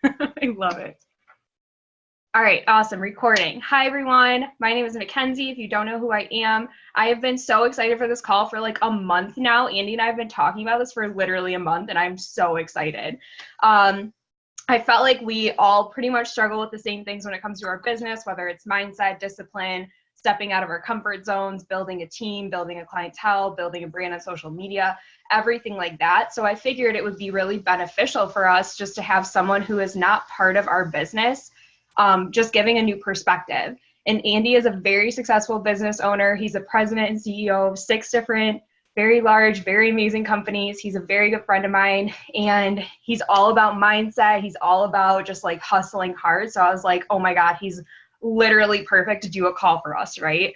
I love it. All right, awesome. Recording. Hi, everyone. My name is Mackenzie. If you don't know who I am, I have been so excited for this call for like a month now. Andy and I have been talking about this for literally a month, and I'm so excited. I felt like we all pretty much struggle with the same things when it comes to our business, whether it's mindset, discipline, stepping out of our comfort zones, building a team, building a clientele, building a brand on social media, everything like that. So I figured it would be really beneficial for us just to have someone who is not part of our business, just giving a new perspective. And Andy is a very successful business owner. He's a president and CEO of 6 different, very large, very amazing companies. He's a very good friend of mine, and he's all about mindset. He's all about just like hustling hard. So I was like, oh my God, he's literally perfect to do a call for us, right?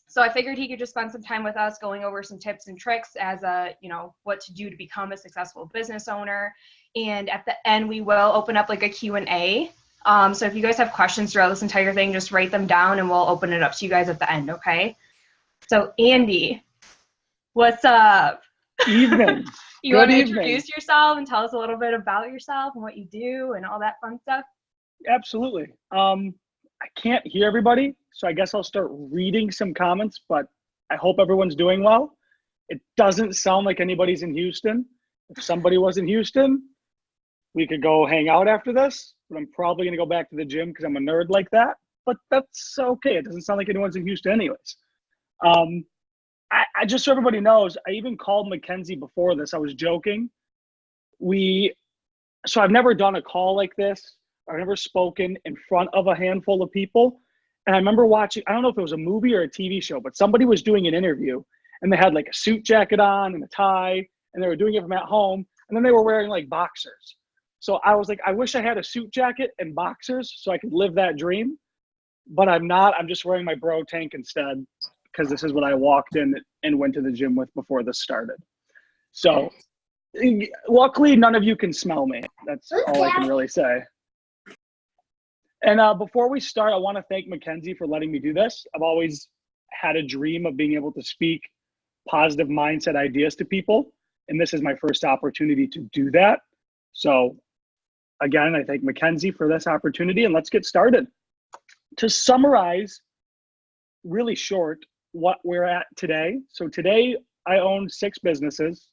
So I figured he could just spend some time with us going over some tips and tricks as what to do to become a successful business owner. And at the end, we will open up like a Q&A. So if you guys have questions throughout this entire thing, just write them down and we'll open it up to you guys at the end, okay? So Andy, what's up? Evening. You want to introduce yourself and tell us a little bit about yourself and what you do and all that fun stuff? Absolutely. I can't hear everybody, so I guess I'll start reading some comments, but I hope everyone's doing well. It doesn't sound like anybody's in Houston. If somebody was in Houston, we could go hang out after this, but I'm probably going to go back to the gym because I'm a nerd like that, but that's okay. It doesn't sound like anyone's in Houston anyways. I just so everybody knows, I even called Mackenzie before this. I was joking. So I've never done a call like this. I've never spoken in front of a handful of people. And I remember watching, I don't know if it was a movie or a TV show, but somebody was doing an interview and they had like a suit jacket on and a tie and they were doing it from at home. And then they were wearing like boxers. So I was like, I wish I had a suit jacket and boxers so I could live that dream, but I'm not. I'm just wearing my bro tank instead because this is what I walked in and went to the gym with before this started. So luckily, none of you can smell me. That's all I can really say. And before we start, I want to thank Mackenzie for letting me do this. I've always had a dream of being able to speak positive mindset ideas to people. And this is my first opportunity to do that. So again, I thank Mackenzie for this opportunity, and let's get started. To summarize really short what we're at today. So today I own 6 businesses.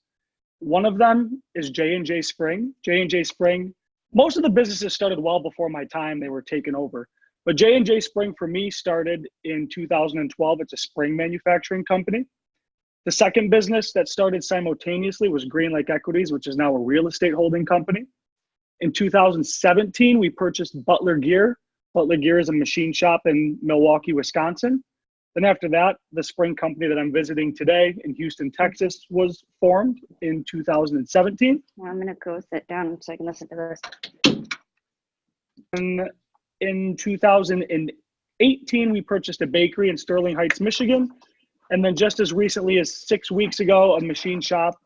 One of them is J&J Spring. J&J Spring, most of the businesses started well before my time. They were taken over. But J&J Spring for me started in 2012. It's a spring manufacturing company. The second business that started simultaneously was Green Lake Equities, which is now a real estate holding company. In 2017, we purchased Butler Gear. Butler Gear is a machine shop in Milwaukee, Wisconsin. Then after that, the spring company that I'm visiting today in Houston, Texas was formed in 2017. Well, I'm going to go sit down so I can listen to this. And in 2018, we purchased a bakery in Sterling Heights, Michigan. And then just as recently as 6 weeks ago, a machine shop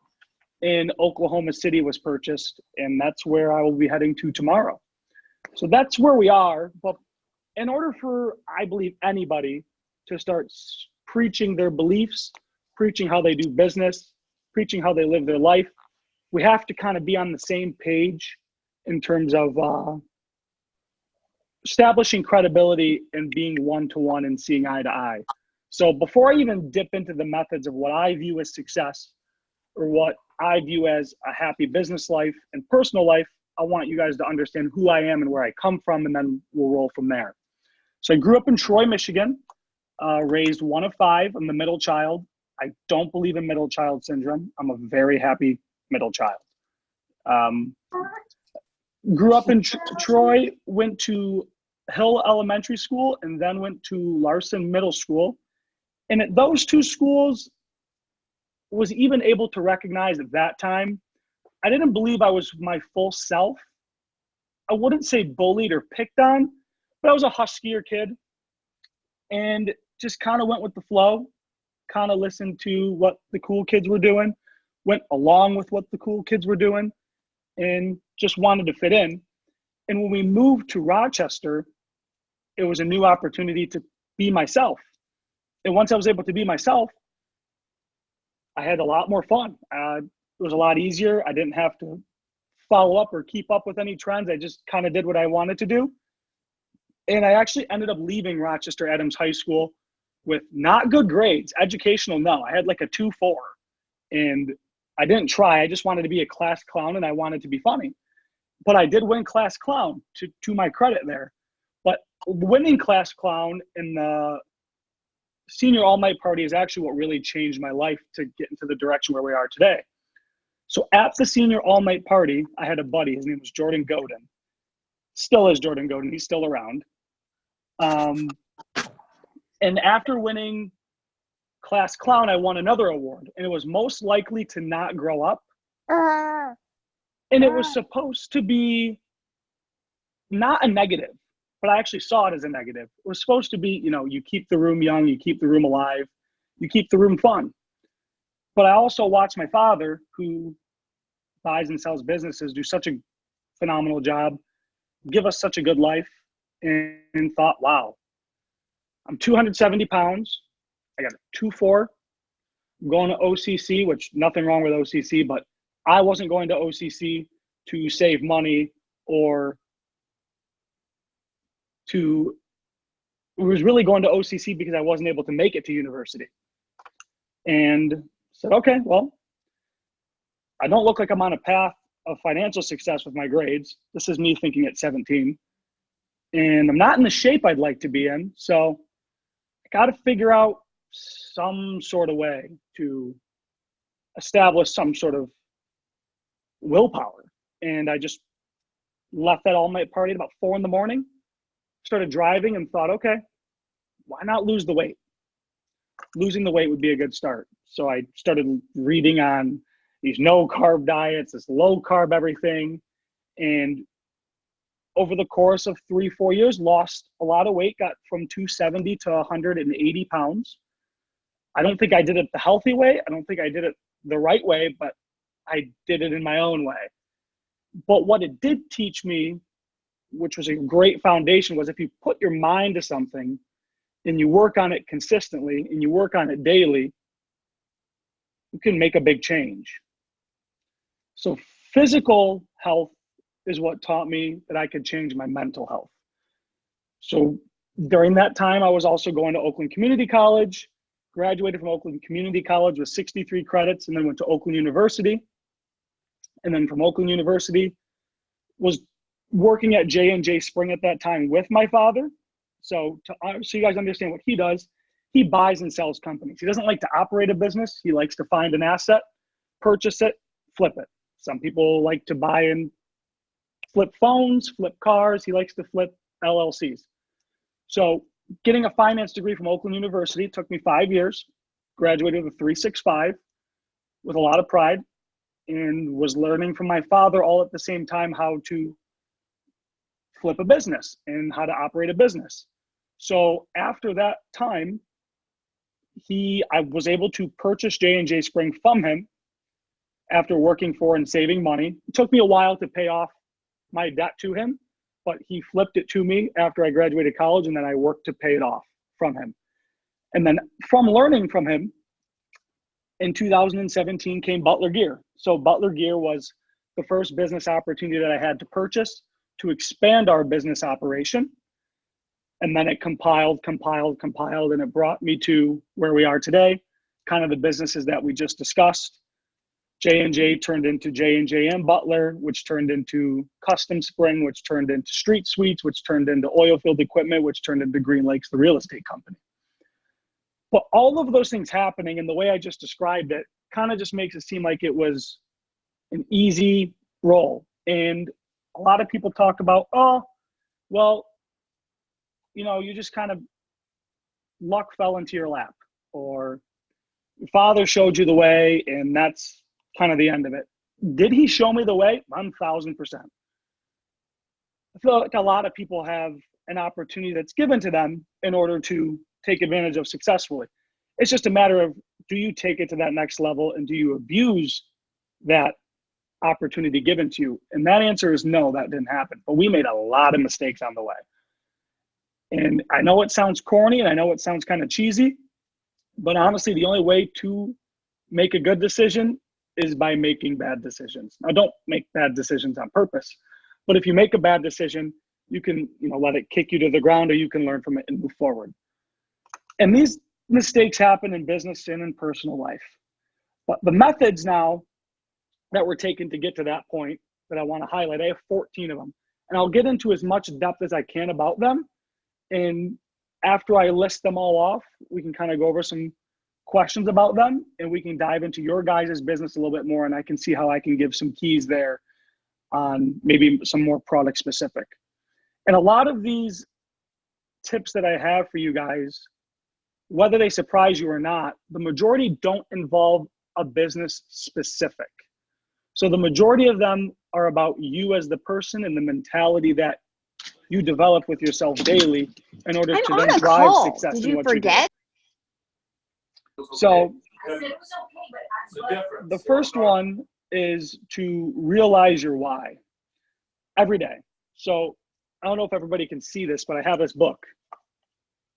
in Oklahoma City was purchased. And that's where I will be heading to tomorrow. So that's where we are. But in order for, I believe, anybody to start preaching their beliefs, preaching how they do business, preaching how they live their life, we have to kind of be on the same page in terms of establishing credibility and being one-to-one and seeing eye to eye. So before I even dip into the methods of what I view as success or what I view as a happy business life and personal life, I want you guys to understand who I am and where I come from, and then we'll roll from there. So I grew up in Troy, Michigan. Raised one of 5. I'm the middle child. I don't believe in middle child syndrome. I'm a very happy middle child. Grew up in Troy, went to Hill Elementary School, and then went to Larson Middle School. And at those 2 schools, was even able to recognize at that time, I didn't believe I was my full self. I wouldn't say bullied or picked on, but I was a huskier kid. And just kind of went with the flow, kind of listened to what the cool kids were doing, went along with what the cool kids were doing, and just wanted to fit in. And when we moved to Rochester, it was a new opportunity to be myself. And once I was able to be myself, I had a lot more fun. It was a lot easier. I didn't have to follow up or keep up with any trends. I just kind of did what I wanted to do. And I actually ended up leaving Rochester Adams High School with not good grades. Educational, no. I had like a 2.4. And I didn't try. I just wanted to be a class clown and I wanted to be funny. But I did win class clown, to my credit there. But winning class clown in the senior all-night party is actually what really changed my life to get into the direction where we are today. So at the senior all-night party, I had a buddy. His name was Jordan Godin. Still is Jordan Godin. He's still around. And after winning class clown, I won another award. And it was most likely to not grow up. And it was supposed to be not a negative, but I actually saw it as a negative. It was supposed to be, you keep the room young, you keep the room alive, you keep the room fun. But I also watched my father, who buys and sells businesses, do such a phenomenal job, give us such a good life, and thought, wow, I'm 270 pounds. I got a 2.4. I'm going to OCC, which nothing wrong with OCC, but I wasn't going to OCC to save money or was really going to OCC because I wasn't able to make it to university. And said, okay, well, I don't look like I'm on a path of financial success with my grades. This is me thinking at 17. And I'm not in the shape I'd like to be in. So I got to figure out some sort of way to establish some sort of willpower. And I just left that all-night party at about 4 a.m, started driving and thought, okay, why not lose the weight? Losing the weight would be a good start. So I started reading on these no-carb diets, this low-carb everything. And over the course of 3-4 years, lost a lot of weight, got from 270 to 180 pounds. I don't think I did it the healthy way. I don't think I did it the right way, but I did it in my own way. But what it did teach me, which was a great foundation, was if you put your mind to something and you work on it consistently and you work on it daily, you can make a big change. So physical health is what taught me that I could change my mental health. So during that time, I was also going to Oakland Community College, graduated from Oakland Community College with 63 credits, and then went to Oakland University. And then from Oakland University, was working at J&J Spring at that time with my father. So you guys understand what he does. He buys and sells companies. He doesn't like to operate a business. He likes to find an asset, purchase it, flip it. Some people like to buy and flip phones, flip cars. He likes to flip LLCs. So getting a finance degree from Oakland University took me 5 years, graduated with a 3.65 with a lot of pride, and was learning from my father all at the same time how to flip a business and how to operate a business. So after that time, I was able to purchase J&J Spring from him after working for and saving money. It took me a while to pay off my debt to him, but he flipped it to me after I graduated college, and then I worked to pay it off from him. And then from learning from him, in 2017 came Butler Gear. So Butler Gear was the first business opportunity that I had to purchase to expand our business operation. And then it compiled, and it brought me to where we are today, kind of the businesses that we just discussed. J&J turned into J&J and Butler, which turned into Custom Spring, which turned into Street Suites, which turned into Oil Field Equipment, which turned into Green Lakes, the real estate company. But all of those things happening and the way I just described it kind of just makes it seem like it was an easy roll. And a lot of people talk about, oh, well, you just kind of luck fell into your lap, or your father showed you the way and that's kind of the end of it. Did he show me the way? 1,000%. I feel like a lot of people have an opportunity that's given to them in order to take advantage of successfully. It's just a matter of, do you take it to that next level and do you abuse that opportunity given to you? And that answer is no, that didn't happen. But we made a lot of mistakes on the way. And I know it sounds corny and I know it sounds kind of cheesy, but honestly, the only way to make a good decision is by making bad decisions. Now, don't make bad decisions on purpose, but if you make a bad decision, you can, let it kick you to the ground, or you can learn from it and move forward. And these mistakes happen in business and in personal life. But the methods now that we're taking to get to that point that I want to highlight, I have 14 of them. And I'll get into as much depth as I can about them. And after I list them all off, we can kind of go over some questions about them, and we can dive into your guys' business a little bit more, and I can see how I can give some keys there on maybe some more product specific. And a lot of these tips that I have for you guys, whether they surprise you or not, the majority don't involve a business specific. So the majority of them are about you as the person and the mentality that you develop with yourself daily in order to then drive success in what you do. So the first one is to realize your why every day. So I don't know if everybody can see this, but I have this book.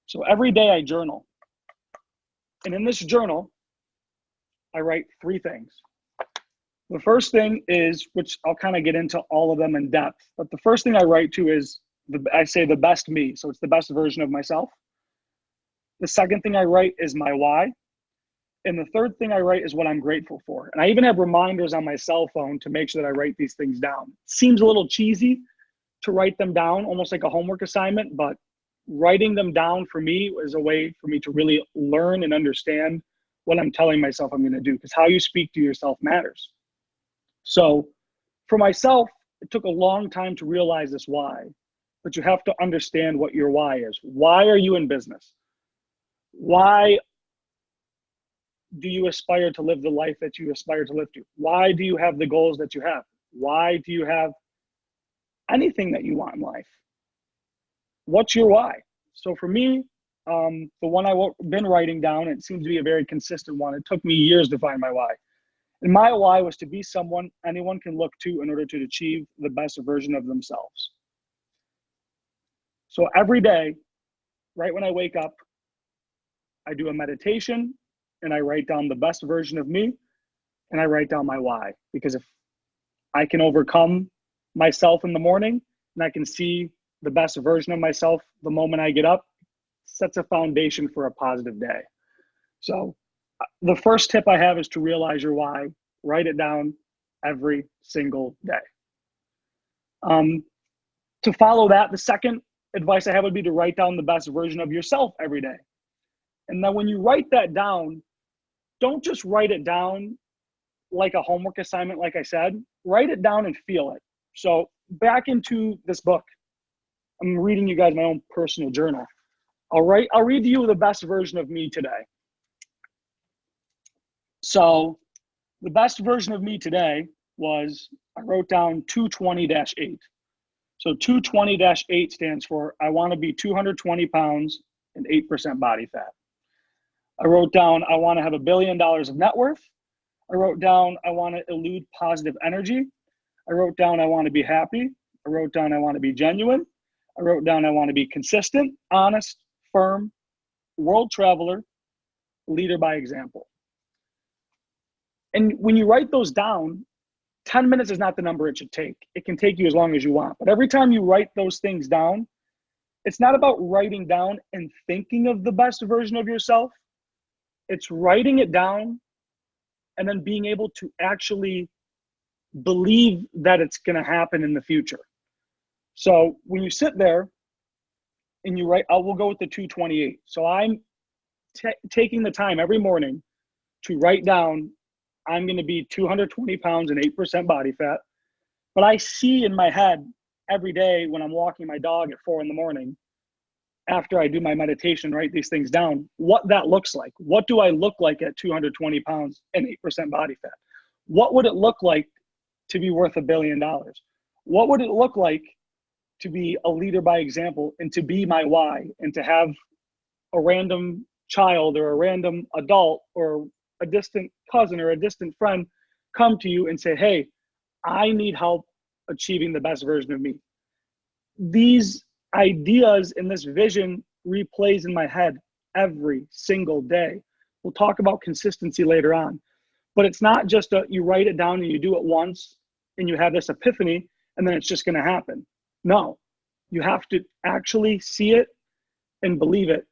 So every day I journal. And in this journal, I write 3 things. The first thing is, which I'll kind of get into all of them in depth, but the first thing I write to is, I say the best me. So it's the best version of myself. The second thing I write is my why. And the third thing I write is what I'm grateful for. And I even have reminders on my cell phone to make sure that I write these things down. Seems a little cheesy to write them down, almost like a homework assignment, but writing them down for me is a way for me to really learn and understand what I'm telling myself I'm going to do, because how you speak to yourself matters. So for myself, it took a long time to realize this why, but you have to understand what your why is. Why are you in business? Why do you aspire to live the life that you aspire to live to? Why do you have the goals that you have? Why do you have anything that you want in life? What's your why? So for me, the one I've been writing down, it seems to be a very consistent one. It took me years to find my why. And my why was to be someone anyone can look to in order to achieve the best version of themselves. So every day, right when I wake up, I do a meditation and I write down the best version of me and I write down my why. Because if I can overcome myself in the morning and I can see the best version of myself the moment I get up, sets a foundation for a positive day. So the first tip I have is to realize your why. Write it down every single day. To follow that, the second advice I have would be to write down the best version of yourself every day. And then when you write that down, don't just write it down like a homework assignment, like I said. Write it down and feel it. So back into this book. I'm reading you guys my own personal journal. I'll read to you the best version of me today. So the best version of me today was, I wrote down 220-8. So 220-8 stands for, I want to be 220 pounds and 8% body fat. I wrote down, I want to have $1 billion of net worth. I wrote down, I want to elude positive energy. I wrote down, I want to be happy. I wrote down, I want to be genuine. I wrote down, I want to be consistent, honest, firm, world traveler, leader by example. And when you write those down, 10 minutes is not the number it should take. It can take you as long as you want. But every time you write those things down, it's not about writing down and thinking of the best version of yourself. It's writing it down and then being able to actually believe that it's going to happen in the future. So when you sit there and you write, we'll go with the 228. So I'm taking the time every morning to write down, I'm going to be 220 pounds and 8% body fat. But I see in my head every day when I'm walking my dog at 4 a.m, after I do my meditation, write these things down, what that looks like. What do I look like at 220 pounds and 8% body fat? What would it look like to be worth $1 billion? What would it look like to be a leader by example and to be my why, and to have a random child or a random adult or a distant cousin or a distant friend come to you and say, hey, I need help achieving the best version of me. These ideas and this vision replays in my head every single day. We'll talk about consistency later on. But it's not just you write it down and you do it once and you have this epiphany and then it's just going to happen. No, you have to actually see it and believe it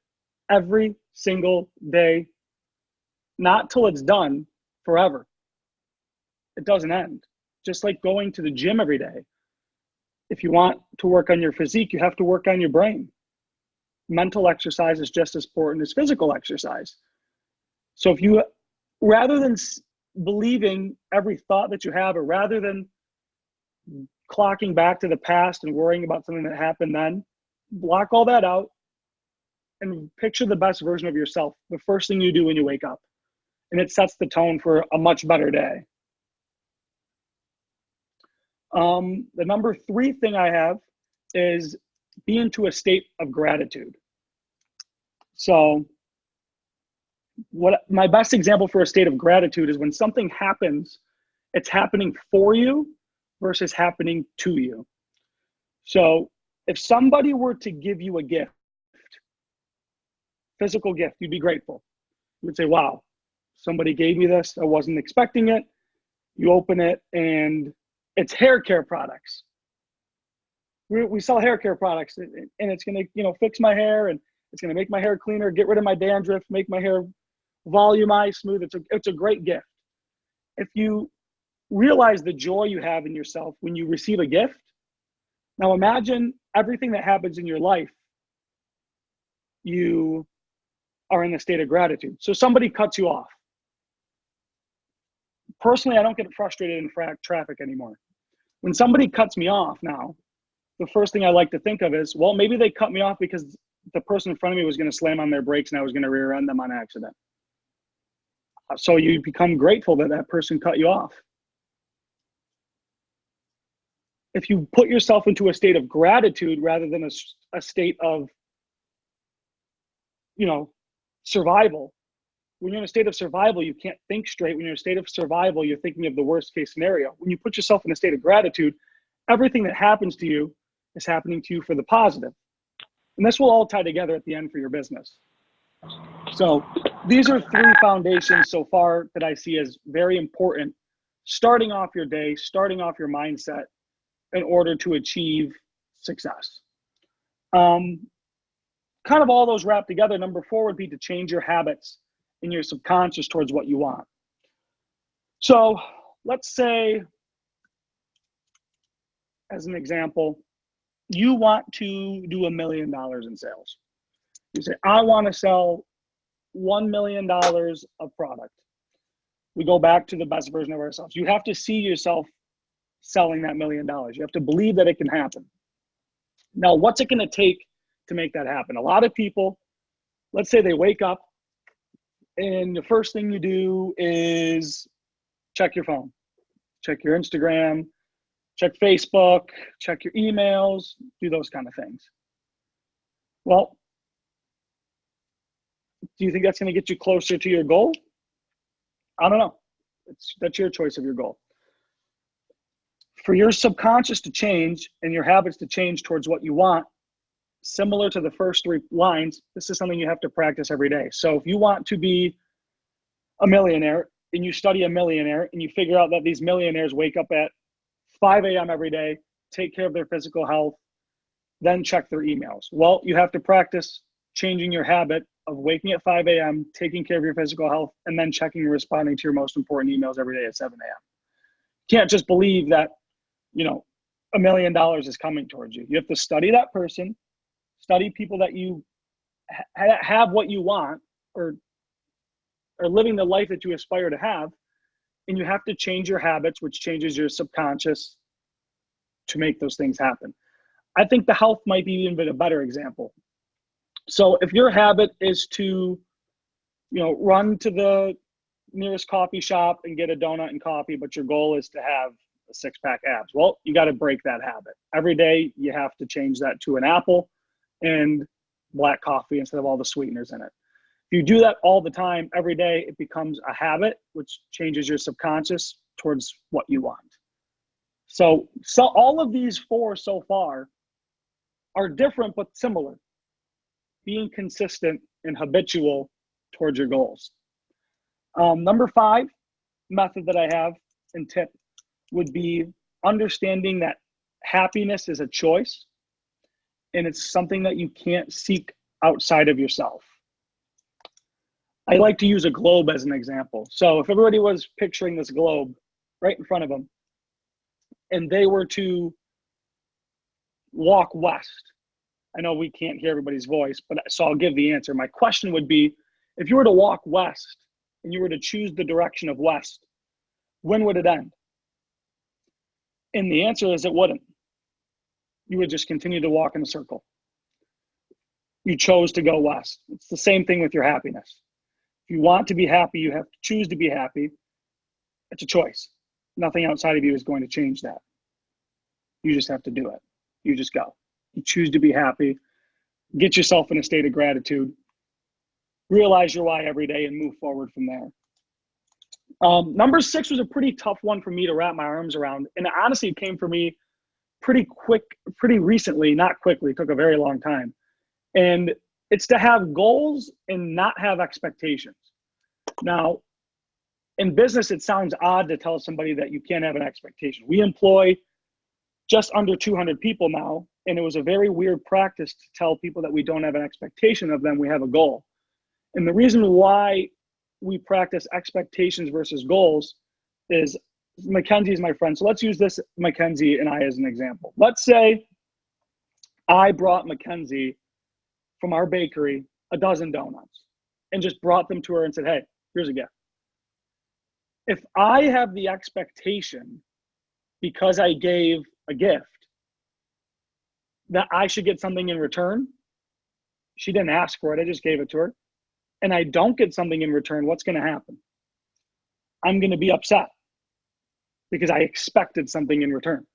every single day, not till it's done, forever. It doesn't end. Just like going to the gym every day. If you want to work on your physique, you have to work on your brain. Mental exercise is just as important as physical exercise. So if you, rather than believing every thought that you have, or rather than clocking back to the past and worrying about something that happened then, block all that out and picture the best version of yourself the first thing you do when you wake up. And it sets the tone for a much better day. The number 3 thing I have is be into a state of gratitude. So what my best example for a state of gratitude is when something happens, it's happening for you versus happening to you. So if somebody were to give you a gift, physical gift, you'd be grateful. You would say, wow, somebody gave me this. I wasn't expecting it. You open it and it's hair care products. We sell hair care products and it's going to, fix my hair and it's going to make my hair cleaner, get rid of my dandruff, make my hair volumized, smooth. It's a great gift. If you realize the joy you have in yourself when you receive a gift, now imagine everything that happens in your life, you are in a state of gratitude. So somebody cuts you off. Personally, I don't get frustrated in traffic anymore. When somebody cuts me off now, the first thing I like to think of is, well, maybe they cut me off because the person in front of me was going to slam on their brakes and I was going to rear end them on accident. So you become grateful that that person cut you off. If you put yourself into a state of gratitude rather than a state of, survival, when you're in a state of survival, you can't think straight. When you're in a state of survival, you're thinking of the worst case scenario. When you put yourself in a state of gratitude, everything that happens to you is happening to you for the positive. And this will all tie together at the end for your business. So these are 3 foundations so far that I see as very important, starting off your day, starting off your mindset in order to achieve success. Kind of all those wrapped together. Number 4 would be to change your habits in your subconscious towards what you want. So let's say, as an example, you want to do $1 million in sales. You say, I want to sell $1 million of product. We go back to the best version of ourselves. You have to see yourself selling that $1 million. You have to believe that it can happen. Now, what's it going to take to make that happen? A lot of people, let's say they wake up and the first thing you do is check your phone, check your Instagram, check Facebook, check your emails, do those kind of things. Well, do you think that's going to get you closer to your goal? I don't know. That's your choice of your goal. For your subconscious to change and your habits to change towards what you want, similar to the first 3 lines, this is something you have to practice every day. So if you want to be a millionaire and you study a millionaire and you figure out that these millionaires wake up at 5 a.m. every day, take care of their physical health, then check their emails. Well, you have to practice changing your habit of waking at 5 a.m., taking care of your physical health, and then checking and responding to your most important emails every day at 7 a.m. You can't just believe that, $1 million is coming towards you. You have to study that person, study people that you have what you want or are living the life that you aspire to have, and you have to change your habits, which changes your subconscious to make those things happen. I think the health might be even a better example. So if your habit is to, run to the nearest coffee shop and get a donut and coffee, but your goal is to have a 6-pack abs, well, you got to break that habit. Every day you have to change that to an apple and black coffee instead of all the sweeteners in it. If you do that all the time, every day, it becomes a habit, which changes your subconscious towards what you want. So all of these 4 so far are different but similar. Being consistent and habitual towards your goals. Number 5 method that I have and tip would be understanding that happiness is a choice and it's something that you can't seek outside of yourself. I like to use a globe as an example. So if everybody was picturing this globe right in front of them and they were to walk west, I know we can't hear everybody's voice, but so I'll give the answer. My question would be, if you were to walk west and you were to choose the direction of west, when would it end? And the answer is it wouldn't. You would just continue to walk in a circle. You chose to go west. It's the same thing with your happiness. If you want to be happy, you have to choose to be happy. It's a choice. Nothing outside of you is going to change that. You just have to do it. You just go. You choose to be happy. Get yourself in a state of gratitude. Realize your why every day and move forward from there. Number 6 was a pretty tough one for me to wrap my arms around. And honestly, it came for me pretty recently, not quickly. It took a very long time. And it's to have goals and not have expectations. Now, in business, it sounds odd to tell somebody that you can't have an expectation. We employ just under 200 people now, and it was a very weird practice to tell people that we don't have an expectation of them, we have a goal. And the reason why we practice expectations versus goals is Mackenzie is my friend. So let's use this, Mackenzie and I, as an example. Let's say I brought Mackenzie from our bakery a dozen donuts and just brought them to her and said, hey, here's a gift. If I have the expectation, because I gave a gift, that I should get something in return, she didn't ask for it, I just gave it to her, and I don't get something in return, what's going to happen? I'm going to be upset because I expected something in return.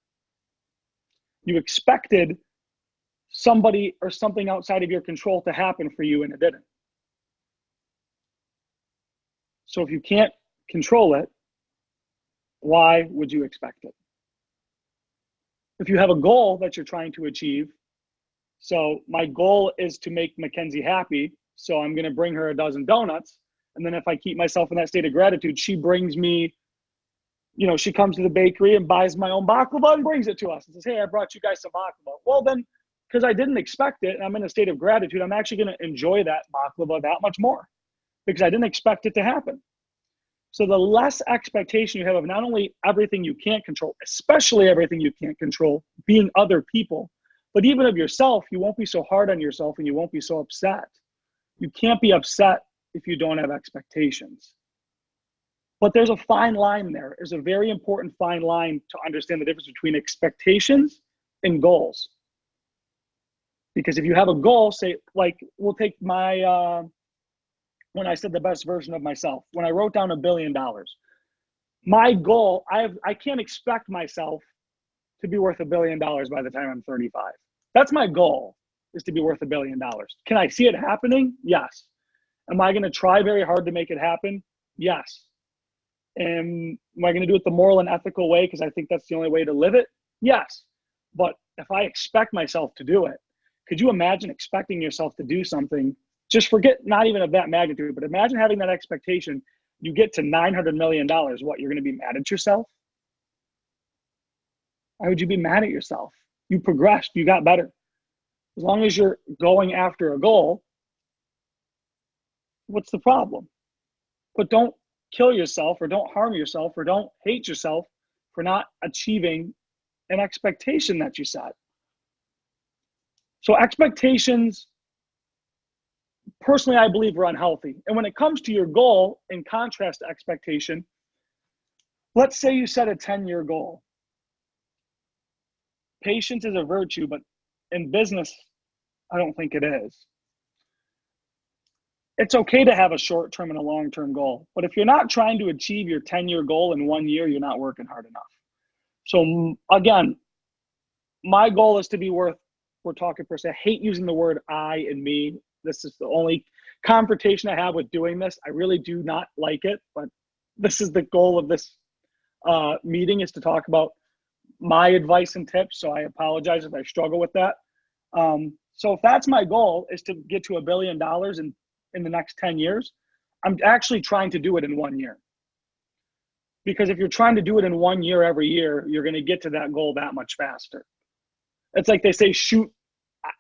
You expected somebody or something outside of your control to happen for you, and it didn't. So if you can't control it, why would you expect it? If you have a goal that you're trying to achieve, so my goal is to make Mackenzie happy, so I'm going to bring her a dozen donuts, and then if I keep myself in that state of gratitude, she brings me, she comes to the bakery and buys my own baklava and brings it to us and says, hey, I brought you guys some baklava. Well, then, because I didn't expect it and I'm in a state of gratitude, I'm actually going to enjoy that baklava that much more because I didn't expect it to happen. So the less expectation you have of not only everything you can't control, especially everything you can't control, being other people, but even of yourself, you won't be so hard on yourself and you won't be so upset. You can't be upset if you don't have expectations. But there's a fine line there. There's a very important fine line to understand the difference between expectations and goals. Because if you have a goal, say, like, we'll take my, when I said the best version of myself, when I wrote down $1 billion, my goal, I can't expect myself to be worth $1 billion by the time I'm 35. That's my goal, is to be worth $1 billion. Can I see it happening? Yes. Am I going to try very hard to make it happen? Yes. Am I going to do it the moral and ethical way because I think that's the only way to live it? Yes. But if I expect myself to do it, could you imagine expecting yourself to do something? Just forget not even of that magnitude, but imagine having that expectation. You get to $900 million. What, you're going to be mad at yourself? Why would you be mad at yourself? You progressed. You got better. As long as you're going after a goal, what's the problem? But don't kill yourself or don't harm yourself or don't hate yourself for not achieving an expectation that you set. So expectations, personally, I believe are unhealthy. And when it comes to your goal, in contrast to expectation, let's say you set a 10-year goal. Patience is a virtue, but in business, I don't think it is. It's okay to have a short-term and a long-term goal, but if you're not trying to achieve your 10-year goal in 1 year, you're not working hard enough. So again, my goal is to be worth, we're talking per se, I hate using the word I and me. This is the only confrontation I have with doing this. I really do not like it, but this is the goal of this meeting, is to talk about my advice and tips. So I apologize if I struggle with that. So if that's my goal, is to get to $1 billion in the next 10 years, I'm actually trying to do it in 1 year. Because if you're trying to do it in 1 year every year, you're going to get to that goal that much faster. It's like they say, shoot.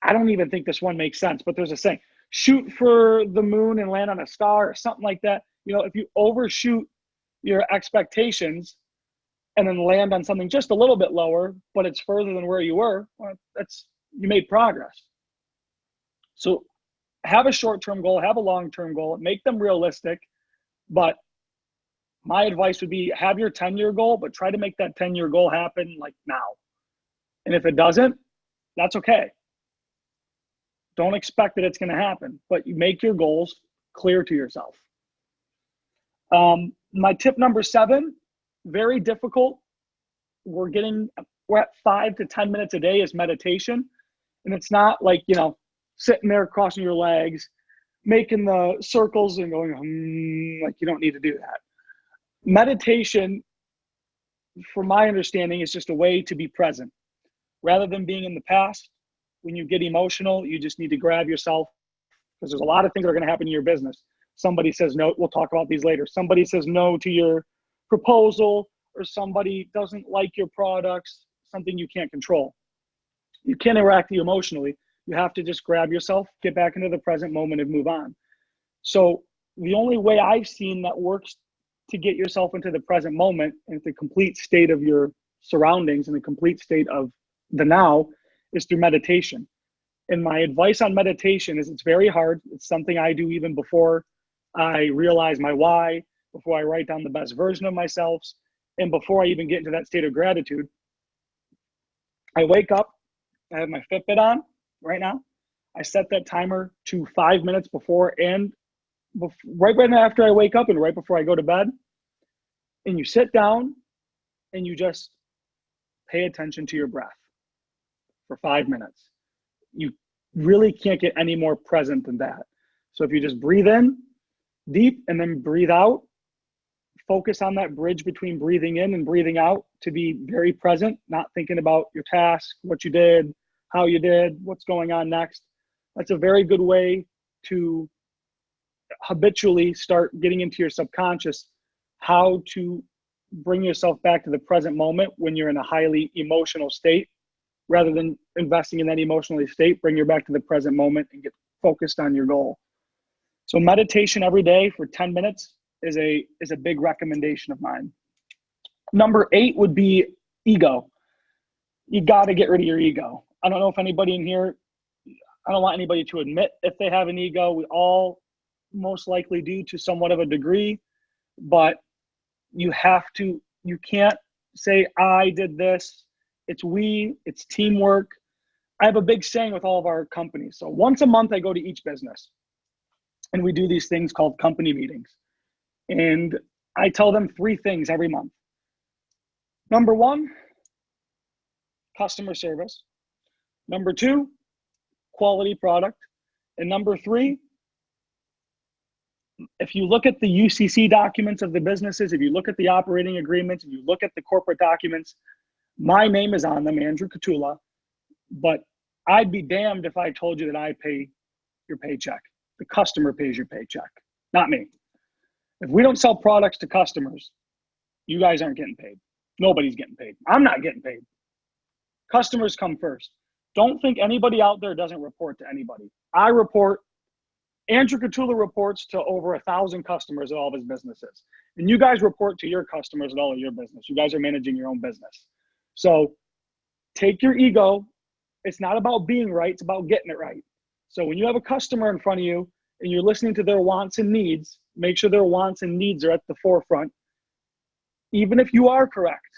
I don't even think this one makes sense, but there's a saying, shoot for the moon and land on a star or something like that. You know, if you overshoot your expectations and then land on something just a little bit lower, but it's further than where you were, well, you made progress. So have a short-term goal, have a long-term goal, make them realistic. But my advice would be have your 10-year goal, but try to make that 10-year goal happen like now. And if it doesn't, that's okay. Don't expect that it's going to happen, but you make your goals clear to yourself. My tip number 7, very difficult. We're at 5 to 10 minutes a day is meditation. And it's not like, you know, sitting there crossing your legs, making the circles and going, like you don't need to do that. Meditation, from my understanding, is just a way to be present. Rather than being in the past, when you get emotional, you just need to grab yourself, because there's a lot of things that are going to happen in your business. Somebody says no, we'll talk about these later. Somebody says no to your proposal, or somebody doesn't like your products, something you can't control. You can't interact emotionally. You have to just grab yourself, get back into the present moment and move on. So the only way I've seen that works to get yourself into the present moment and the complete state of your surroundings and the complete state of the now is through meditation. And my advice on meditation is it's very hard. It's something I do even before I realize my why, before I write down the best version of myself, and before I even get into that state of gratitude. I wake up, I have my Fitbit on right now. I set that timer to 5 minutes before and right after I wake up and right before I go to bed. And you sit down and you just pay attention to your breath for 5 minutes. You really can't get any more present than that. So if you just breathe in deep and then breathe out, focus on that bridge between breathing in and breathing out to be very present, not thinking about your task, what you did, how you did, what's going on next. That's a very good way to habitually start getting into your subconscious how to bring yourself back to the present moment when you're in a highly emotional state. Rather than investing in that emotional state, bring you back to the present moment and get focused on your goal. So meditation every day for 10 minutes is a big recommendation of mine. Number 8 would be ego. You got to get rid of your ego. I don't know if anybody in here, I don't want anybody to admit if they have an ego. We all most likely do to somewhat of a degree, but you can't say, I did this. It's we, it's teamwork. I have a big saying with all of our companies. So once a month, I go to each business and we do these things called company meetings. And I tell them 3 things every month. Number 1, customer service. Number 2, quality product. And number 3, if you look at the UCC documents of the businesses, if you look at the operating agreements, if you look at the corporate documents, my name is on them, Andrew Kattula, but I'd be damned if I told you that I pay your paycheck. The customer pays your paycheck, not me. If we don't sell products to customers, you guys aren't getting paid. Nobody's getting paid. I'm not getting paid. Customers come first. Don't think anybody out there doesn't report to anybody. Andrew Kattula reports to over 1,000 customers at all of his businesses. And you guys report to your customers at all of your business. You guys are managing your own business. So take your ego. It's not about being right. It's about getting it right. So when you have a customer in front of you and you're listening to their wants and needs, make sure their wants and needs are at the forefront. Even if you are correct,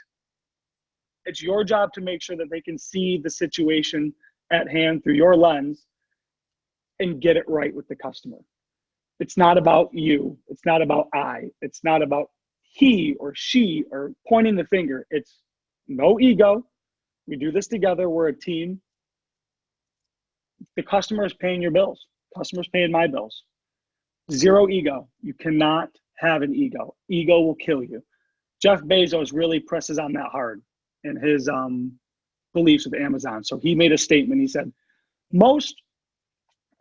it's your job to make sure that they can see the situation at hand through your lens and get it right with the customer. It's not about you. It's not about I. It's not about he or she or pointing the finger. It's no ego. We do this together. We're a team. The customer is paying your bills. Customer's paying my bills. Zero ego. You cannot have an ego. Ego will kill you. Jeff Bezos really presses on that hard in his beliefs with Amazon. So he made a statement. He said,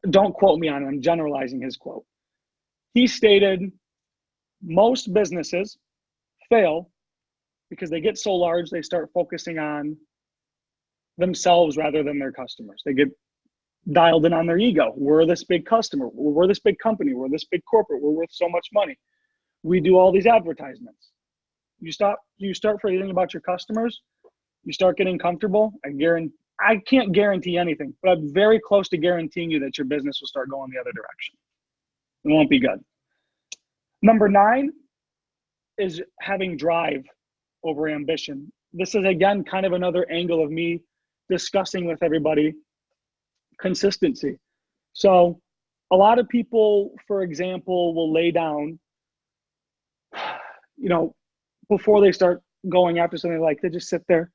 don't quote me on it, I'm generalizing his quote. He stated, most businesses fail because they get so large, they start focusing on themselves rather than their customers. They get dialed in on their ego. We're this big customer. We're this big company. We're this big corporate. We're worth so much money. We do all these advertisements. You start forgetting about your customers. You start getting comfortable. I can't guarantee anything, but I'm very close to guaranteeing you that your business will start going the other direction. It won't be good. Number 9 is having drive over ambition. This is, again, kind of another angle of me discussing with everybody consistency. So a lot of people, for example, will lay down, before they start going after something, like they just sit there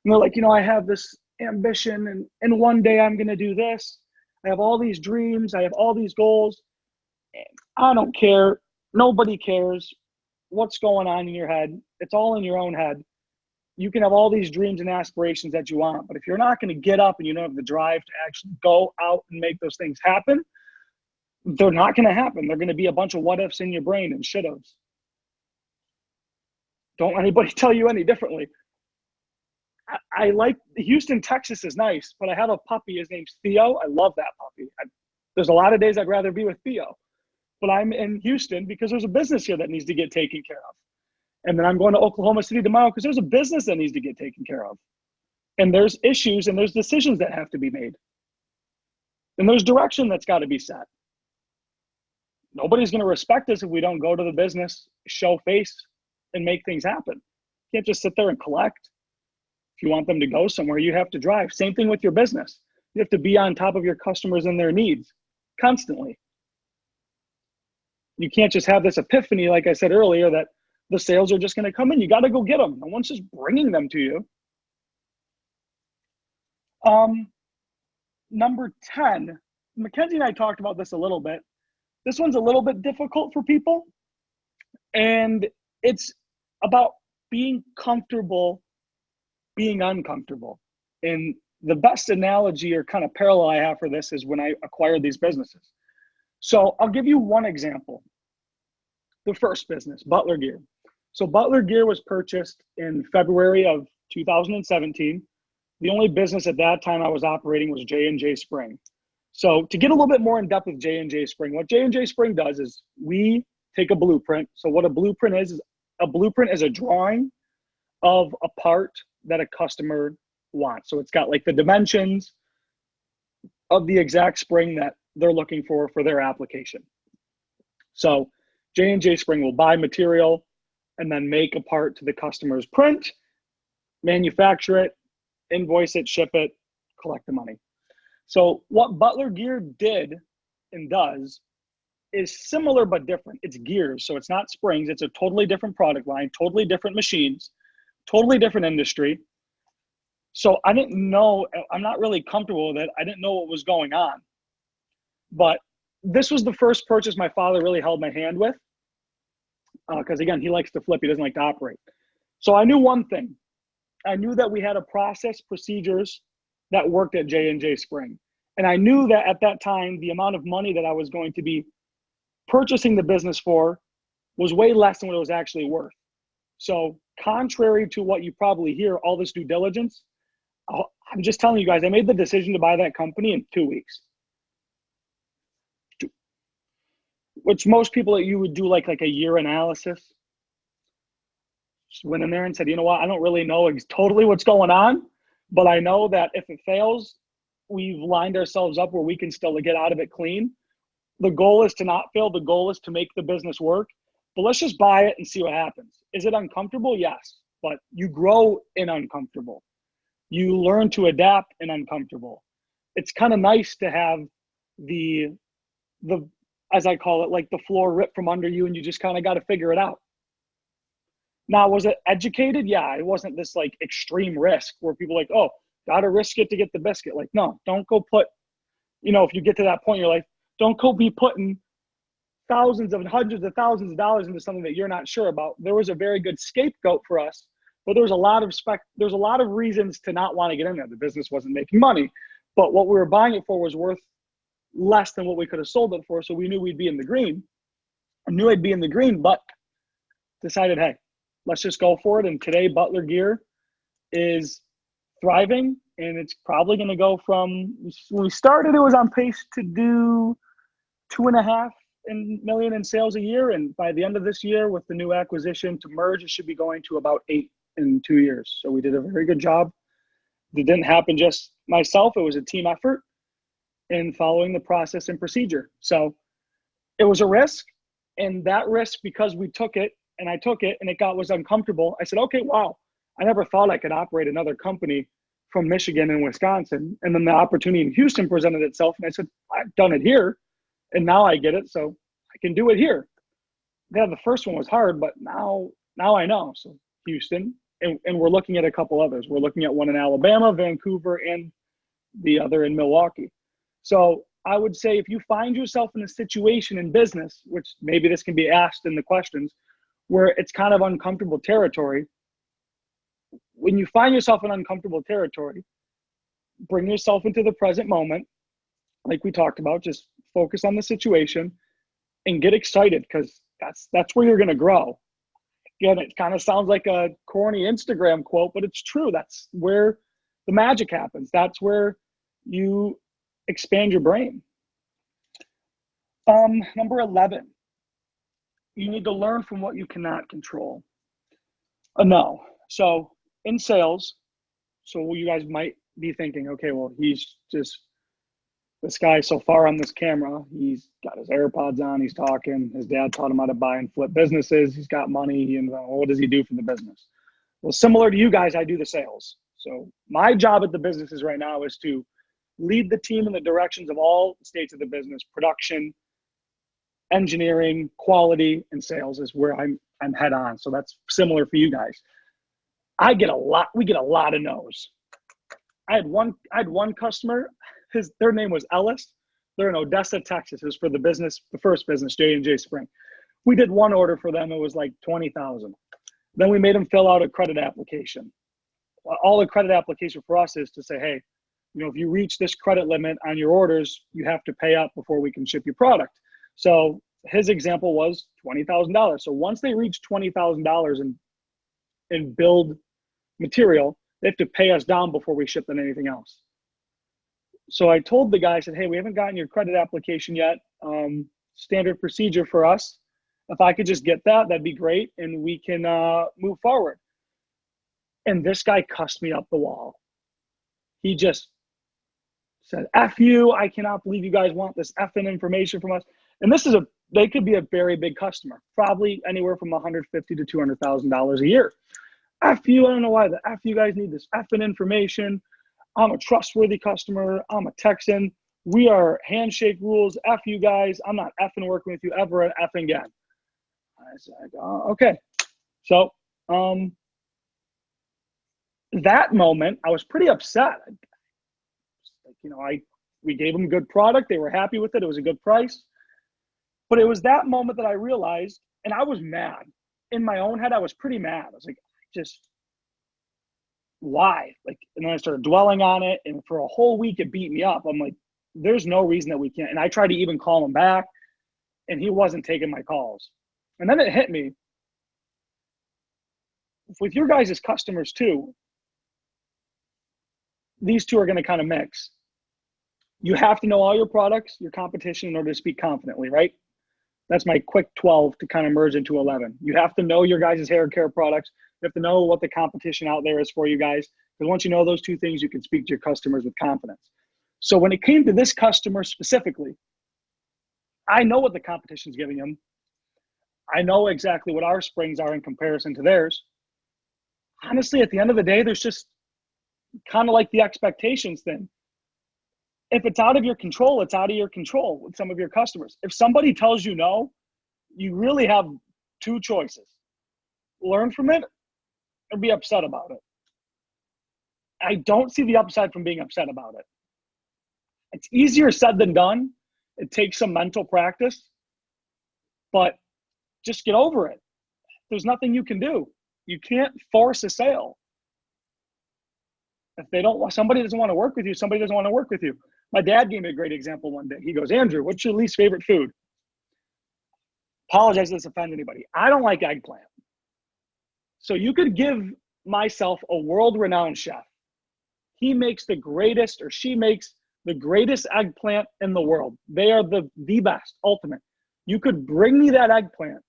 and they're like, I have this ambition and one day I'm going to do this. I have all these dreams. I have all these goals. I don't care. Nobody cares what's going on in your head. It's all in your own head. You can have all these dreams and aspirations that you want, but if you're not going to get up and you don't have the drive to actually go out and make those things happen, they're not going to happen. They're going to be a bunch of what ifs in your brain and should haves. Don't anybody tell you any differently. I like Houston, Texas is nice, but I have a puppy. His name's Theo. I love that puppy. There's a lot of days I'd rather be with Theo, but I'm in Houston because there's a business here that needs to get taken care of. And then I'm going to Oklahoma City tomorrow because there's a business that needs to get taken care of. And there's issues and there's decisions that have to be made. And there's direction that's got to be set. Nobody's going to respect us if we don't go to the business, show face, and make things happen. You can't just sit there and collect. If you want them to go somewhere, you have to drive. Same thing with your business. You have to be on top of your customers and their needs constantly. You can't just have this epiphany, like I said earlier, that the sales are just going to come in. You got to go get them. No one's just bringing them to you. Number 10, Mackenzie and I talked about this a little bit. This one's a little bit difficult for people. And it's about being comfortable, being uncomfortable. And the best analogy or kind of parallel I have for this is when I acquired these businesses. So I'll give you one example. The first business, Butler Gear. So Butler Gear was purchased in February of 2017. The only business at that time I was operating was J&J Spring. So to get a little bit more in depth with J&J Spring, what J&J Spring does is we take a blueprint. So what a blueprint is a drawing of a part that a customer wants. So it's got like the dimensions of the exact spring that they're looking for their application. So J&J Spring will buy material and then make a part to the customer's print, manufacture it, invoice it, ship it, collect the money. So what Butler Gear did and does is similar but different. It's gears, so it's not springs. It's a totally different product line, totally different machines, totally different industry. So I didn't know, I'm not really comfortable with it. I didn't know what was going on. But this was the first purchase my father really held my hand with. Because again, he likes to flip, he doesn't like to operate. So I knew one thing. I knew that we had a process, procedures that worked at J&J Spring. And I knew that at that time, the amount of money that I was going to be purchasing the business for was way less than what it was actually worth. So contrary to what you probably hear, all this due diligence, I'm just telling you guys, I made the decision to buy that company in 2 weeks. Which most people that you would do like a year analysis. Just went in there and said, you know what, I don't really know totally what's going on, but I know that if it fails, we've lined ourselves up where we can still get out of it clean. The goal is to not fail. The goal is to make the business work. But let's just buy it and see what happens. Is it uncomfortable? Yes. But you grow in uncomfortable. You learn to adapt in uncomfortable. It's kind of nice to have the as I call it, like the floor ripped from under you and you just kind of got to figure it out. Now, was it educated? Yeah, it wasn't this like extreme risk where people are like, oh, got to risk it to get the biscuit. Like, no, don't go put, if you get to that point in your life, don't go be putting thousands and hundreds of thousands of dollars into something that you're not sure about. There was a very good scapegoat for us, but there's a lot of reasons to not want to get in there. The business wasn't making money, but what we were buying it for was worth less than what we could have sold it for. So we knew we'd be in the green. I knew I'd be in the green, but decided, hey, let's just go for it. And today Butler Gear is thriving, and it's probably going to go from, when we started, it was on pace to do 2.5 million in sales a year. And by the end of this year, with the new acquisition to merge, it should be going to about 8 in 2 years. So we did a very good job. It didn't happen just myself. It was a team effort in following the process and procedure. So it was a risk, and that risk, because we took it and I took it and was uncomfortable. I said, okay, wow, I never thought I could operate another company from Michigan and Wisconsin. And then the opportunity in Houston presented itself, and I said, I've done it here, and now I get it, so I can do it here. Yeah, the first one was hard, but now I know. So Houston, and we're looking at a couple others. We're looking at one in Alabama, Vancouver, and the other in Milwaukee. So I would say, if you find yourself in a situation in business, which maybe this can be asked in the questions, where it's kind of uncomfortable territory, when you find yourself in uncomfortable territory, bring yourself into the present moment, like we talked about. Just focus on the situation and get excited, because that's where you're going to grow. Again, it kind of sounds like a corny Instagram quote, but it's true. That's where the magic happens. That's where you expand your brain. Number 11, you need to learn from what you cannot control. No. So in sales, so you guys might be thinking, okay, well, he's just, this guy so far on this camera, he's got his AirPods on, he's talking, his dad taught him how to buy and flip businesses, he's got money, and what does he do for the business? Well, similar to you guys, I do the sales. So my job at the businesses right now is to lead the team in the directions of all states of the business. Production, engineering, quality, and sales is where I'm head on. So that's similar for you guys. We get a lot of no's. I had one customer, their name was Ellis. They're in Odessa, Texas. It was for the first business, J&J Spring. We did one order for them. It was like $20,000. Then we made them fill out a credit application. All a credit application for us is to say, hey, if you reach this credit limit on your orders, you have to pay up before we can ship your product. So his example was $20,000. So once they reach $20,000 in billed material, they have to pay us down before we ship them anything else. So I told the guy, I said, hey, we haven't gotten your credit application yet. Standard procedure for us. If I could just get that, that'd be great, and we can move forward. And this guy cussed me up the wall. He just said, F you, I cannot believe you guys want this effing information from us. And they could be a very big customer, probably anywhere from $150,000 to $200,000 a year. F you, I don't know why the F you guys need this effing information. I'm a trustworthy customer. I'm a Texan. We are handshake rules. F you guys. I'm not effing working with you ever effing again. I said, okay. So that moment, I was pretty upset. We gave them a good product. They were happy with it. It was a good price. But it was that moment that I realized, and I was mad. In my own head, I was pretty mad. I was like, why? And then I started dwelling on it, and for a whole week it beat me up. I'm like, there's no reason that we can't. And I tried to even call him back, and he wasn't taking my calls. And then it hit me. With your guys' customers too, these two are going to kind of mix. You have to know all your products, your competition, in order to speak confidently, right? That's my quick 12 to kind of merge into 11. You have to know your guys' hair care products. You have to know what the competition out there is for you guys. Because once you know those two things, you can speak to your customers with confidence. So when it came to this customer specifically, I know what the competition's giving them. I know exactly what our springs are in comparison to theirs. Honestly, at the end of the day, there's just kind of like the expectations thing. If it's out of your control, it's out of your control with some of your customers. If somebody tells you no, you really have two choices. Learn from it or be upset about it. I don't see the upside from being upset about it. It's easier said than done. It takes some mental practice, but just get over it. There's nothing you can do. You can't force a sale. If somebody doesn't want to work with you, somebody doesn't want to work with you. My dad gave me a great example one day. He goes, Andrew, what's your least favorite food? Apologize if this offends anybody. I don't like eggplant. So you could give myself a world-renowned chef. He makes the greatest, or she makes the greatest eggplant in the world. They are the best, ultimate. You could bring me that eggplant.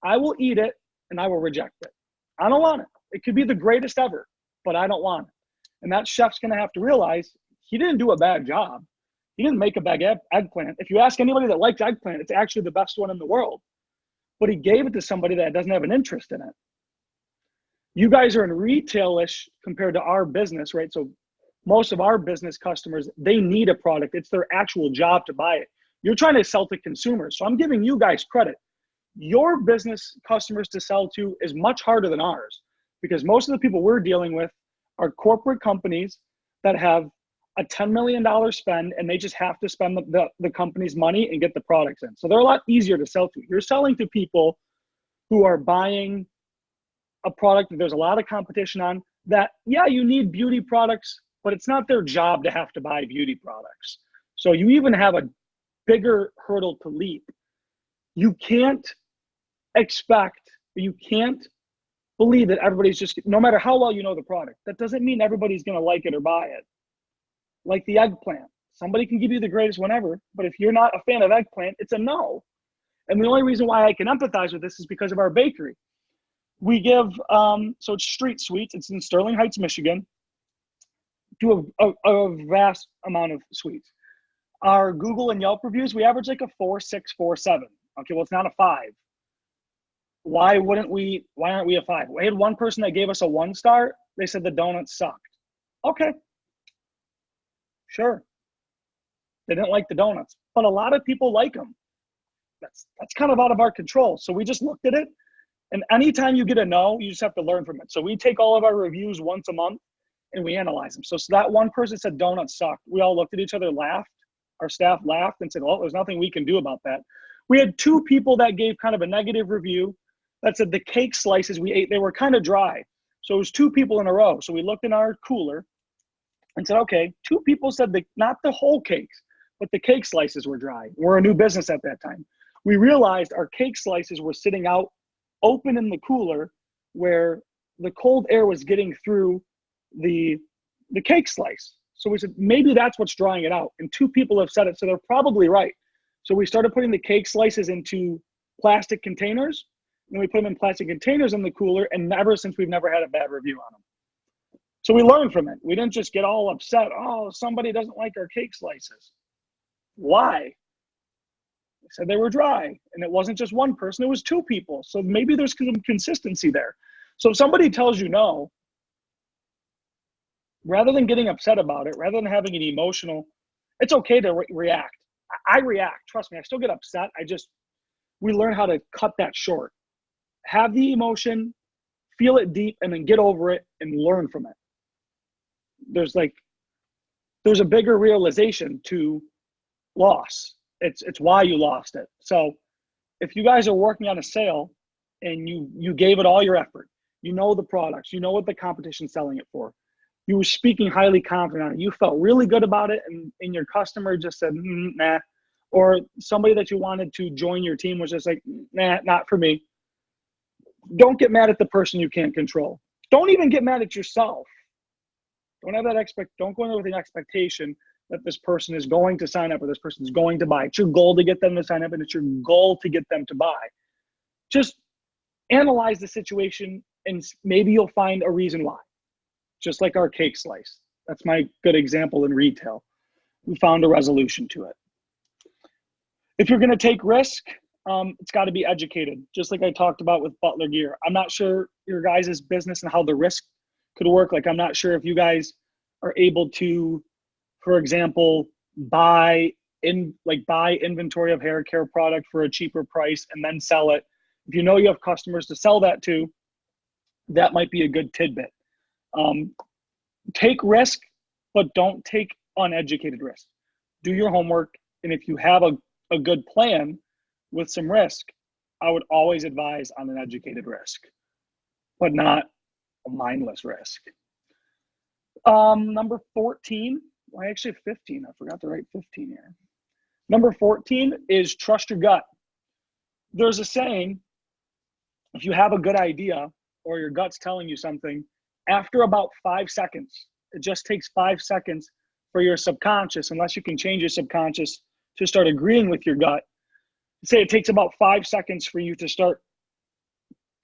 I will eat it and I will reject it. I don't want it. It could be the greatest ever, but I don't want it. And that chef's going to have to realize he didn't do a bad job. He didn't make a bad eggplant. If you ask anybody that likes eggplant, it's actually the best one in the world. But he gave it to somebody that doesn't have an interest in it. You guys are in retail-ish compared to our business, right? So most of our business customers, they need a product. It's their actual job to buy it. You're trying to sell to consumers. So I'm giving you guys credit. Your business customers to sell to is much harder than ours, because most of the people we're dealing with are corporate companies that have a $10 million spend, and they just have to spend the company's money and get the products in. So they're a lot easier to sell to. You're selling to people who are buying a product that there's a lot of competition on, that, yeah, you need beauty products, but it's not their job to have to buy beauty products. So you even have a bigger hurdle to leap. You can't believe that everybody's just, no matter how well you know the product, that doesn't mean everybody's going to like it or buy it. Like the eggplant. Somebody can give you the greatest one ever, but if you're not a fan of eggplant, it's a no. And the only reason why I can empathize with this is because of our bakery. We give, so it's Street Sweets. It's in Sterling Heights, Michigan. Do a vast amount of sweets. Our Google and Yelp reviews, we average like a 4.6, 4.7. Okay, well, it's not a 5. Why aren't we a 5? We had one person that gave us a 1 star. They said the donuts sucked. Okay. Sure. They didn't like the donuts, but a lot of people like them. That's kind of out of our control. So we just looked at it, and anytime you get a no, you just have to learn from it. So we take all of our reviews once a month and we analyze them. So that one person said donuts sucked. We all looked at each other, laughed. Our staff laughed and said, well, there's nothing we can do about that. We had 2 people that gave kind of a negative review that said the cake slices we ate, they were kind of dry. So it was 2 people in a row. So we looked in our cooler and said, okay, 2 people said not the whole cakes, but the cake slices were dry. We're a new business at that time. We realized our cake slices were sitting out open in the cooler where the cold air was getting through the cake slice. So we said, maybe that's what's drying it out. And 2 people have said it, so they're probably right. So we started putting the cake slices into plastic containers, and we put them in plastic containers in the cooler, and ever since we've never had a bad review on them. So we learned from it. We didn't just get all upset. Oh, somebody doesn't like our cake slices. Why? They said they were dry, and it wasn't just one person, it was 2 people. So maybe there's some consistency there. So if somebody tells you no, rather than getting upset about it, rather than having an emotional, it's okay to react. I react, trust me, I still get upset. We learn how to cut that short. Have the emotion, feel it deep, and then get over it and learn from it. There's a bigger realization to loss. It's why you lost it. So if you guys are working on a sale and you gave it all your effort, you know the products, you know what the competition's selling it for, you were speaking highly confident on it, you felt really good about it, and your customer just said, nah, or somebody that you wanted to join your team was just like, nah, not for me. Don't get mad at the person you can't control. Don't even get mad at yourself. Don't go in there with an expectation that this person is going to sign up or this person is going to buy. It's your goal to get them to sign up, and it's your goal to get them to buy. Just analyze the situation, and maybe you'll find a reason why. Just like our cake slice. That's my good example in retail. We found a resolution to it. If you're going to take risk, it's got to be educated. Just like I talked about with Butler Gear. I'm not sure your guys' business and how the risk could work. Like, I'm not sure if you guys are able to, for example, buy inventory of hair care product for a cheaper price and then sell it. If you know you have customers to sell that to, that might be a good tidbit. Take risk, but don't take uneducated risk. Do your homework, and if you have a good plan with some risk, I would always advise on an educated risk, but not a mindless risk. Number 14, well, actually 15, I forgot to write 15 here. Number 14 is trust your gut. There's a saying, if you have a good idea or your gut's telling you something, after about 5 seconds, it just takes 5 seconds for your subconscious, unless you can change your subconscious to start agreeing with your gut. Say it takes about 5 seconds for you to start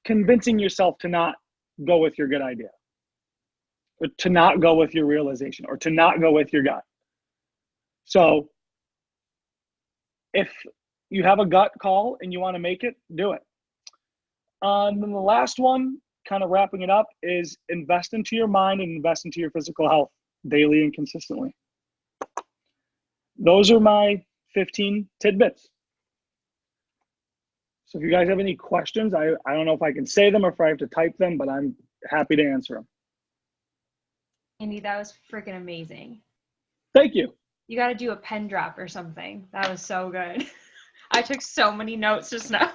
convincing yourself to not go with your good idea, or to not go with your realization, or to not go with your gut. So if you have a gut call and you want to make it, do it. And then the last one, kind of wrapping it up, is invest into your mind and invest into your physical health daily and consistently. Those are my 15 tidbits. So if you guys have any questions, I don't know if I can say them or if I have to type them, but I'm happy to answer them. Andy, that was freaking amazing. Thank you. You got to do a pen drop or something. That was so good. I took so many notes just now.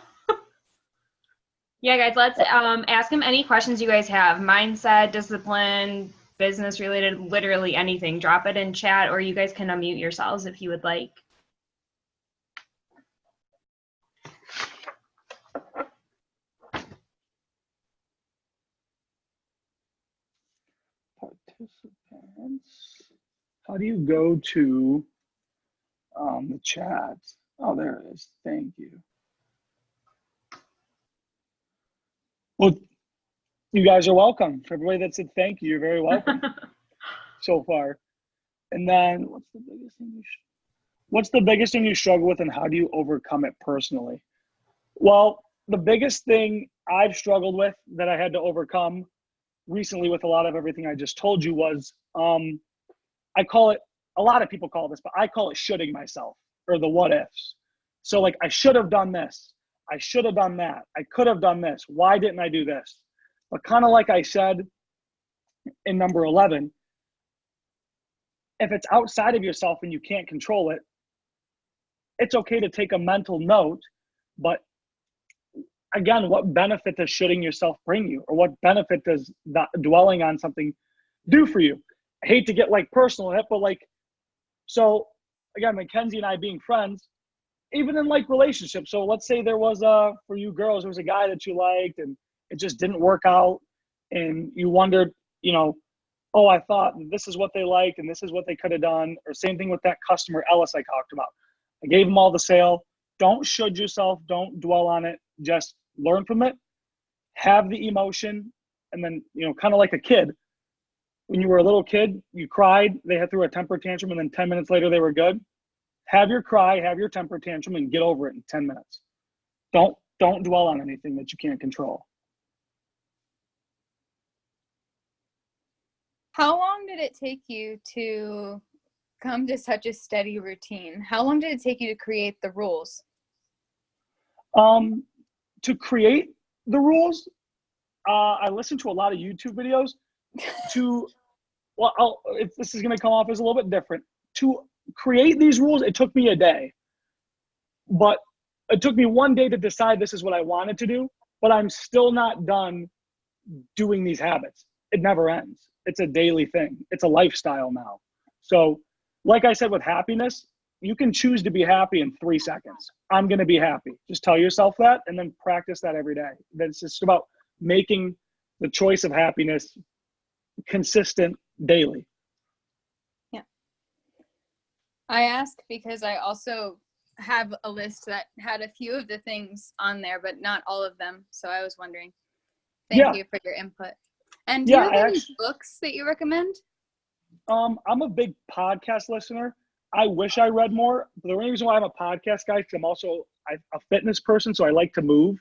Yeah, guys, let's ask him any questions you guys have. Mindset, discipline, business related, literally anything. Drop it in chat, or you guys can unmute yourselves if you would like. Participants. How do you go to the chat? Oh, there it is. Thank you. Well, you guys are welcome. For everybody that said thank you, you're very welcome so far. And then what's the biggest thing you struggle with, and how do you overcome it personally? Well, the biggest thing I've struggled with that I had to overcome recently with a lot of everything I just told you was, I call it, a lot of people call this, but I call it shoulding myself, or the what ifs. So like, I should have done this. I should have done that. I could have done this. Why didn't I do this? But kind of like I said in number 11, if it's outside of yourself and you can't control it, it's okay to take a mental note. But again, what benefit does shoulding yourself bring you? Or what benefit does that dwelling on something do for you? I hate to get like personal in it, but like, so again, Mackenzie and I being friends, even in like relationships. So let's say there was for you girls, there was a guy that you liked and it just didn't work out. And you wondered, you know, oh, I thought this is what they liked and this is what they could have done. Or same thing with that customer, Ellis, I talked about. I gave him all the sale. Don't should yourself. Don't dwell on it. Just learn from it. Have the emotion. And then, you know, kind of like a kid. When you were a little kid, you cried, they had threw a temper tantrum, and then 10 minutes later, they were good. Have your cry, have your temper tantrum, and get over it in 10 minutes. Don't dwell on anything that you can't control. How long did it take you to come to such a steady routine? How long did it take you to create the rules? To create the rules, I listened to a lot of YouTube videos. This is going to come off as a little bit different. To create these rules, it took me a day. But it took me one day to decide this is what I wanted to do, but I'm still not done doing these habits. It never ends. It's a daily thing. It's a lifestyle now. So like I said, with happiness, you can choose to be happy in 3 seconds. I'm going to be happy. Just tell yourself that and then practice that every day. That's just about making the choice of happiness consistent daily. Yeah. I ask because I also have a list that had a few of the things on there, but not all of them. So I was wondering. Thank you for your input. And do you have any books that you recommend? I'm a big podcast listener. I wish I read more. But the only reason why I'm a podcast guy is because I'm also a fitness person, so I like to move.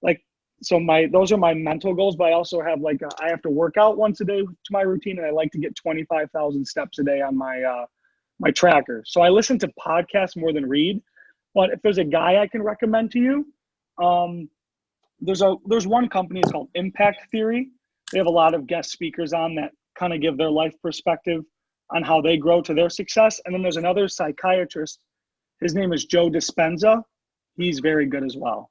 Like, so those are my mental goals, but I also have like I have to work out once a day to my routine, and I like to get 25,000 steps a day on my my tracker. So I listen to podcasts more than read. But if there's a guy I can recommend to you, there's one company, it's called Impact Theory. They have a lot of guest speakers on that kind of give their life perspective on how they grow to their success. And then there's another psychiatrist. His name is Joe Dispenza. He's very good as well.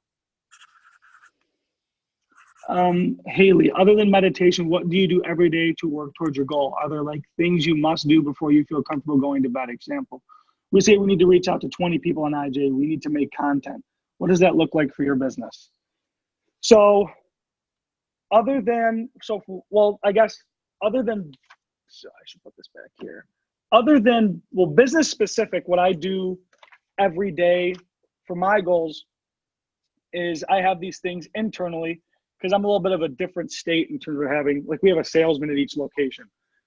Haley, other than meditation, what do you do every day to work towards your goal? Are there like things you must do before you feel comfortable going to bed? Example, we say we need to reach out to 20 people on IJ. We need to make content. What does that look like for your business? So other than, I guess, other than, so I should put this back here. Other than, business specific, what I do every day for my goals is I have these things internally because I'm a little bit of a different state in terms of having, like, we have a salesman at each location.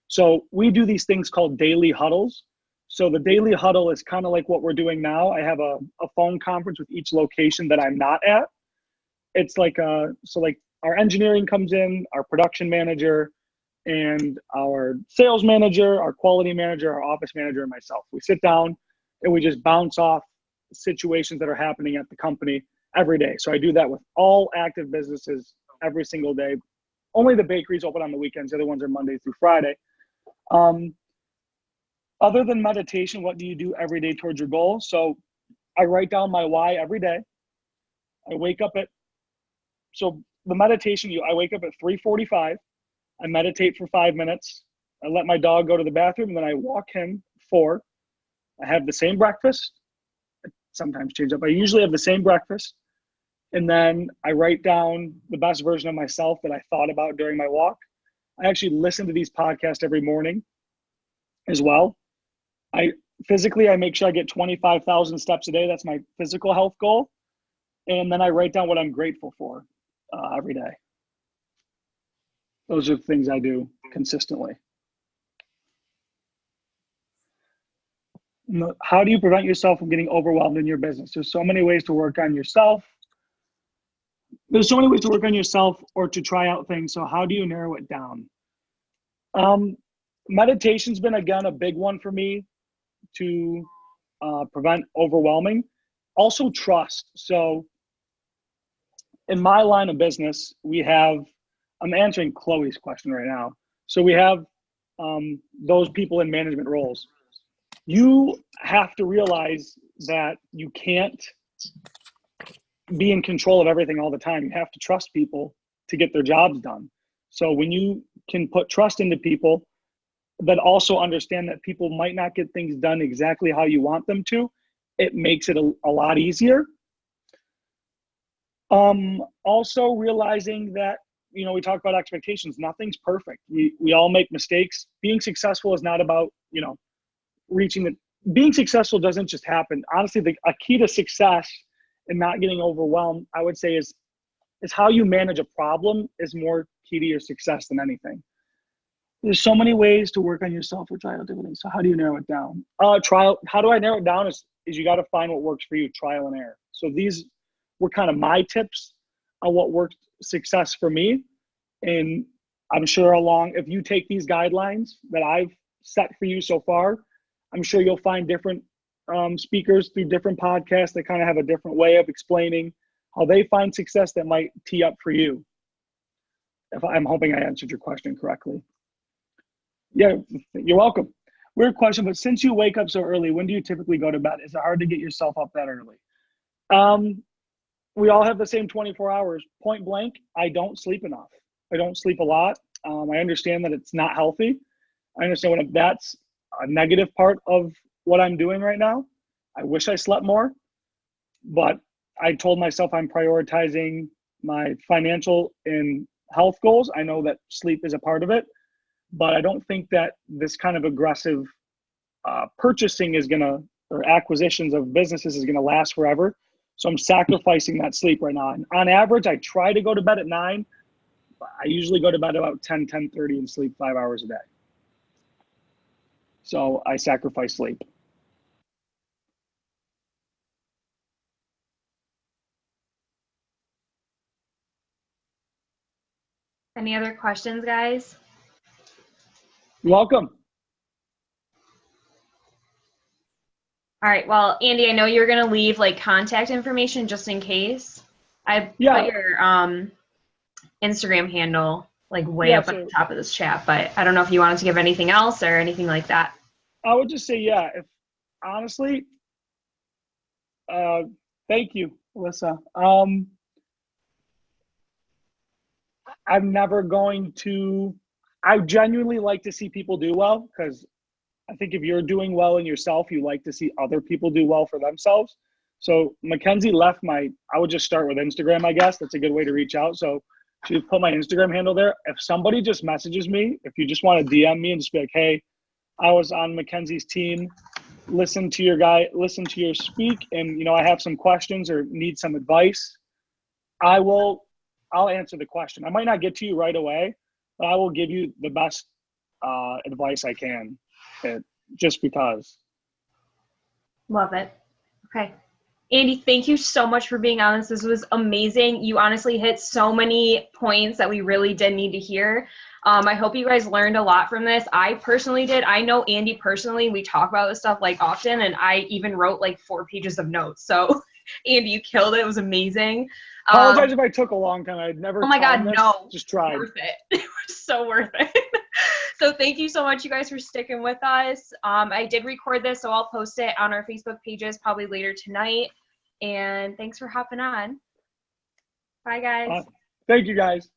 So we do these things called daily huddles. So the daily huddle is kind of like what we're doing now. I have a phone conference with each location that I'm not at. It's like, like our engineering comes in, our production manager, and our sales manager, our quality manager, our office manager, and myself. We sit down and we just bounce off situations that are happening at the company every day. So I do that with all active businesses every single day. Only the bakery's open on the weekends. The other ones are Monday through Friday. Other than meditation, what do you do every day towards your goal? So I write down my why every day. I wake up so the meditation, I wake up at 3:45. I meditate for 5 minutes. I let my dog go to the bathroom, and then I walk him 4. I have the same breakfast. I sometimes change up. I usually have the same breakfast. And then I write down the best version of myself that I thought about during my walk. I actually listen to these podcasts every morning as well. I make sure I get 25,000 steps a day. That's my physical health goal. And then I write down what I'm grateful for every day. Those are the things I do consistently. How do you prevent yourself from getting overwhelmed in your business? There's so many ways to work on yourself. Or to try out things. So how do you narrow it down? Meditation's been, again, a big one for me to prevent overwhelming. Also trust. So in my line of business, I'm answering Chloe's question right now. So we have those people in management roles. You have to realize that you can't be in control of everything all the time. You have to trust people to get their jobs done. So when you can put trust into people, but also understand that people might not get things done exactly how you want them to, it makes it a lot easier. Also realizing that, we talk about expectations. Nothing's perfect. We all make mistakes. Being successful is not about, being successful doesn't just happen. Honestly, a key to success and not getting overwhelmed, I would say, is how you manage a problem is more key to your success than anything. There's so many ways to work on yourself or try out different things. So how do you narrow it down? How do I narrow it down is you got to find what works for you, trial and error. So these were kind of my tips on what worked success for me. And I'm sure if you take these guidelines that I've set for you so far, I'm sure you'll find different speakers through different podcasts that kind of have a different way of explaining how they find success that might tee up for you. I'm hoping I answered your question correctly. Yeah, you're welcome. Weird question, but since you wake up so early, when do you typically go to bed? Is it hard to get yourself up that early? We all have the same 24 hours. Point blank, I don't sleep enough. I don't sleep a lot. I understand that it's not healthy. I understand that's a negative part of what I'm doing right now. I wish I slept more, but I told myself I'm prioritizing my financial and health goals. I know that sleep is a part of it, but I don't think that this kind of aggressive purchasing or acquisitions of businesses is gonna last forever. So I'm sacrificing that sleep right now. And on average, I try to go to bed at 9. I usually go to bed about 10:30 and sleep 5 hours a day. So I sacrifice sleep. Any other questions, guys? You're welcome. All right. Well, Andy, I know you're going to leave contact information just in case. I put your Instagram handle way up at the top of this chat, but I don't know if you wanted to give anything else or anything like that. I would just say, if honestly, thank you, Alyssa. I genuinely like to see people do well, because I think if you're doing well in yourself, you like to see other people do well for themselves. So Mackenzie left I would just start with Instagram, I guess. That's a good way to reach out. So She put my Instagram handle there. If somebody just messages me, if you just want to DM me and just be like, hey, I was on Mackenzie's team, listen to your speak, and I have some questions or need some advice, I'll answer the question. I might not get to you right away, but I will give you the best advice I can, just because. Love it. Okay. Andy, thank you so much for being on this. This was amazing. You honestly hit so many points that we really did need to hear. I hope you guys learned a lot from this. I personally did. I know Andy personally. We talk about this stuff like often, and I even wrote like 4 pages of notes. So Andy, you killed it. It was amazing. Apologize if I took a long time. I'd never. Oh my God, this. no. Just tried. Worth it. It was so worth it. So thank you so much, you guys, for sticking with us. I did record this, so I'll post it on our Facebook pages probably later tonight. And thanks for hopping on. Bye, guys. Thank you, guys.